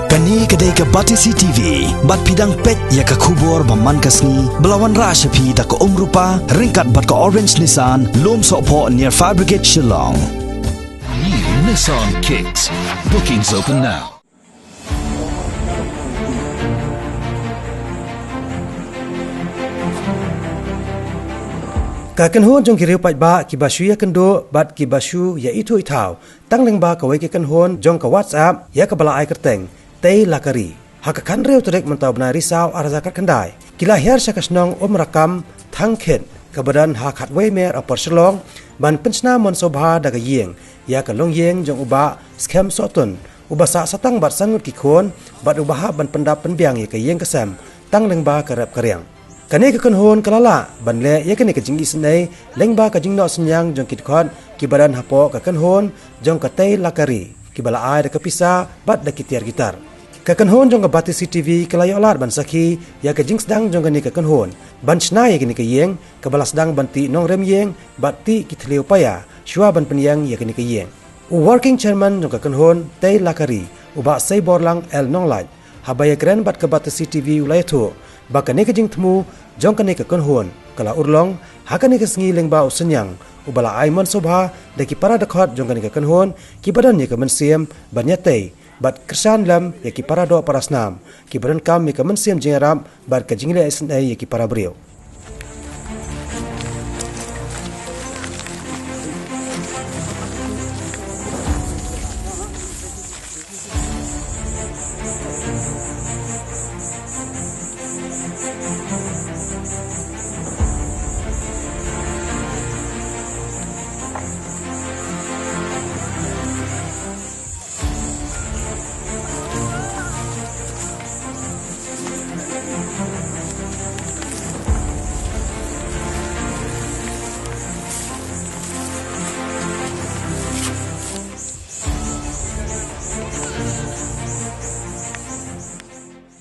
Kani kedai ke Batisi TV, bat pidang pet ya ke kubur baman kasni, belawan rashapi da ke rupa, ringkat bat ke Orange Nissan, lom sokpo near Fire Brigade Shillong. New Nissan Kicks. Bookings open now. Kakan hon jong kiriu pat ba ki basu ya kendo bat ki basu ya itu itau tang leng ba kawai ki kan hon jong ka WhatsApp ya ka bala ai kerteng tei lakari haka kan reu terek mentau bna risau arzakat kendai kila hiar sakasnong rakam thangkhet kabadan hakat wei mer apor selong ban pensna mon sobha daga yeng ya ka long yeng jong uba scam soton uba sa satang bat sangut ki khon bat ubaha ban pendap penbiang ya ka yeng kesam tang leng ba karap karyang kane ke konhon kalala banle ye kane ke jinggi senai lengba ka jingno senyang jong kit khon ki badan hapo ka konhon jong ka tei lakari ki bala ai da kapisa bat da kitiar gitar ka konhon jong ka Batisi TV kalayo lar ban sakhi ya ka jing sedang jong kane ka konhon ban snai ye kane ka yeng ka bala sedang banti nong rem yeng bat ti ki thleu paya shua ban penyang ye kane ka yeng working chairman jong ka konhon tei lakari uba sei borlang el nong laj habaya kren bat ka Batisi TV ulayatho bakane ke jing thmu jong kane ke konhon kala urlong hakane ke sngi lengba usenyang ubala aimon sobha de ki para dakhot jong kane ke konhon ki badan ye ke mensiem banyatei bat kersan lam ye ki para do parasnam ki badan kam ye ke mensiem jingaram bat ke jingle snai ye ki para brio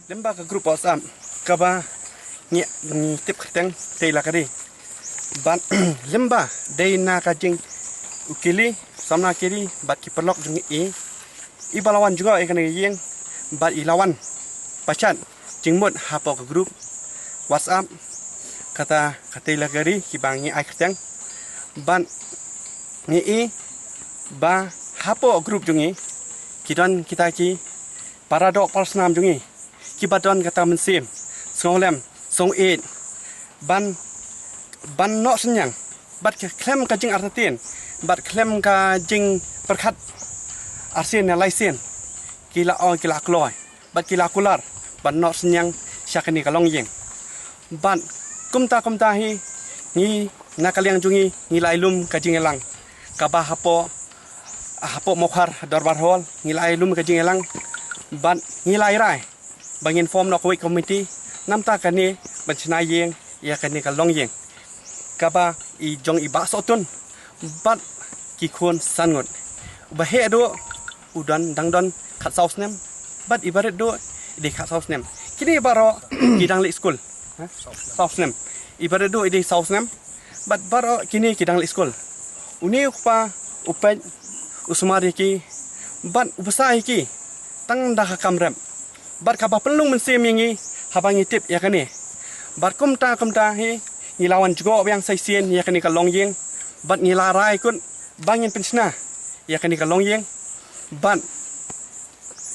lemba ka grup WhatsApp kaba ni tip khteng tei lakari ban lemba dei na ka jing ukili samna kiri bat ki perlok jung i balawan juga e kana yeng bat i lawan pachat jingmut hapo ka grup WhatsApp kata tei lakari ki bangi ai khteng ban ni ba hapo grup jungi kidan kita ki paradok personam jungi kibadon kata mensim songolem song it ban no senyang bat klem ka jing artatin bat klem ka jing perkhat arsin na laisen kila kloy bat kila kular ban no senyang syakani kalong yeng ban kumta hi ni nakaliang jungi ngilai lum ka jing elang kaba hapo mokhar darbar hol ngilai lum ka jing elang ban ngilai rai bangin form nok wik committee namta kani bancina yeng ya kani kalong yeng kaba i jong i ba sotun bat ki khon sangot ba he do udan dangdon khat saus nem bat ibarat do de khat saus nem kini baro kidang li school saus nem ibarat do de saus nem bat baro kini kidang li school uni upa upai usmari ki bat ubasai ki tang dah kamrem bat kaba pelung mensim yangi habangi tip ya kani bat kumta hi ngilawan juga yang saisien ya kani kalong yeng bat ngilarai kun bangin pensna ya kani kalong yeng bat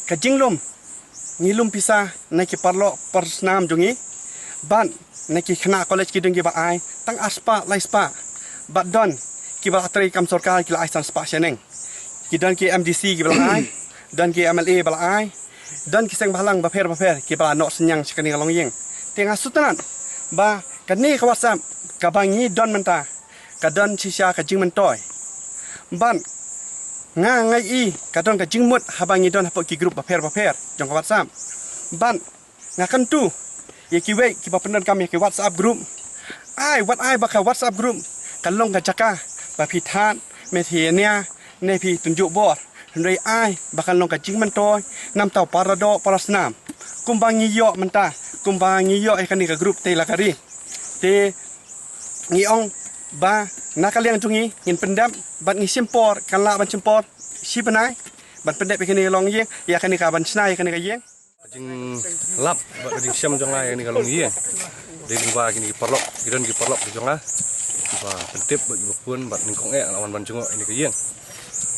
kajinglum ngilum pisa naiki parlo persnam jungi bat naiki khna college ki dungi ba ai tang aspa laispa bat don ki ba atri kam sarkar ki lai san spa seneng ki don ki MDC ki ba ai dan ki MLA ba ai dan kiseng balang baper ki ba nok senyang sekani kalong yeng tengah sutanan ba kani ka WhatsApp ka bangi don menta ka don sisa ka jing mentoy ban ngai i ka don ka jing mut habangi don hapo ki grup baper jong ka WhatsApp ban ngakan tu ye ki we ki ba penan kam ye ki WhatsApp group wat ai ba ka WhatsApp group kalong ka jaka ba pithan methia ne pi tunjuk bor Rai ai bakal long kajing mentoy nam tau parado parasnam kumbangi yo menta kumbangi yo kani ka grup tei lakari te ngiong ba nakaliang jungi ngin pendam bat ngi simpor kala ban simpor si benai ban pendek pikini long yeng ya kani ka ban snai kani ka yeng jing lap ba jing siam jong ai ni kalong ye de ning ba kini perlok gidan ki perlok jong a ba pentip ba pun ba ning kong lawan ban jong ini ke yeng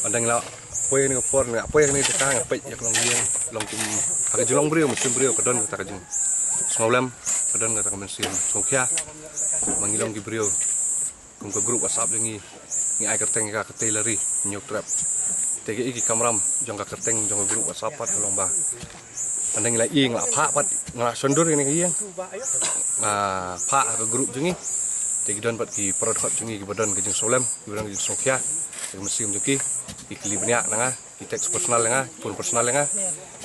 andang la poe ni por ni poe ni ta ka pe ya kalong yeng long kum ha jong brio musim brio kedon ta ka jing sngolem kedon ta ka mensim sokya mangilong ki brio kum ke grup whatsapp jengi ni ai kerteng ka keteleri nyok trap tege iki kamram jong ka kerteng jong grup whatsapp pat long ba andang la ing la pha pat ngala sondur ini ke yeng pha ka grup jengi tege don pat ki prodhot jengi ki badon ke jing solem ki badon ki sokya ke mesim jengi ikli bnya nga ki teks personal nga pun personal nga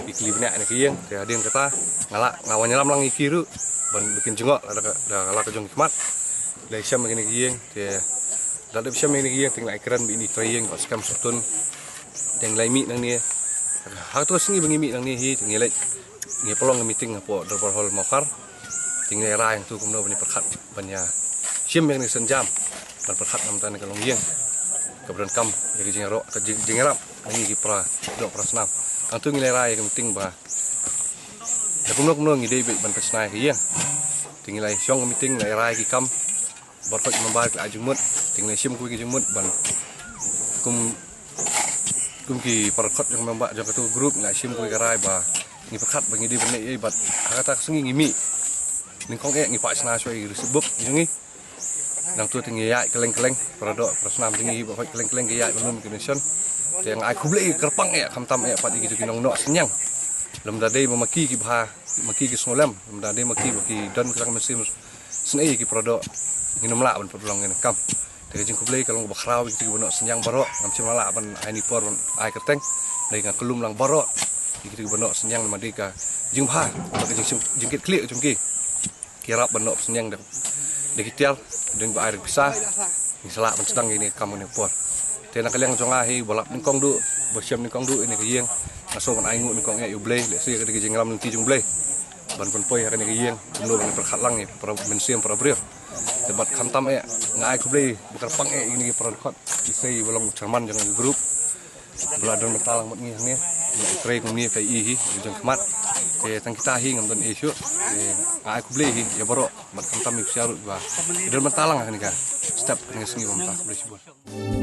ikli bnya ni ke yeng te adin kata ngala ngawanya lam lang ikiru ban bikin jengok ada kala ke jong hikmat lai syam ini ke yeng te dadap syam ini ke yeng ting lai keren ini trayeng pas kam sutun deng lai mi nang ni ha tu singi bengi mi nang ni hi ting lai ngi pelong meeting apo double hall mokar ting lai ra yang tu kumno bani perkhat banya syam yang ni senjam ban perkhat nam tan ke long yeng kebetulan kam jadi jengero ke jengerap ini ki pra dok prasnam ang tu ngi lai ra yang meeting ba ya kumno ngi dei ban pesnai ke yeng ting lai syong meeting lai ra ki kam barkot membar ke ajumut ting lai syam ku ki jumut ban kum ki perkot yang membak jang tu grup ngai sim ku garai ba ni perkat bangi di bene ye bat kata sengi ngimi ning kong ngi pak sna soi sebab jengi nang tu tingi ya keleng-keleng produk prasnam tingi ba keleng-keleng ge ya belum connection yang ai kuble kerpang ya kamtam ya pat iki nong nok senyang lem dade memaki ki bah maki ki sngolem lem dade maki dan kang mesim senei ki produk nginum la ban produk ngene kam te jing kuble kalong bakrau iki bono senyang barok ngam cimala ban ai ni por ai kerteng dai ka kelum lang barok iki bono senyang madika jing bha ba jingkit klik jumki kira bono senyang de kitial deng ba air pisah ni selak ban sedang ini kamu ni por te nak leng jonga hi bolap ning kong du bersiam ning kong du ini ke yeng aso ban ai ngu ning kong ya uble le si ke jing lam ti jung ble ban pon poi ka ni ke yeng no ban perkhat lang ni para mensiam para brio debat kantam ya ngai kuble bukan pang ini para khot isai belum cerman jangan grup beladon metalang mot ngi ngi trei kumi kai hi jeng kmat te tang kita hi ngam don isu ngai kuble hi ya boro bat kantam mi siarut ba don metalang ni ka step ngi sengi bom tak kuble sibon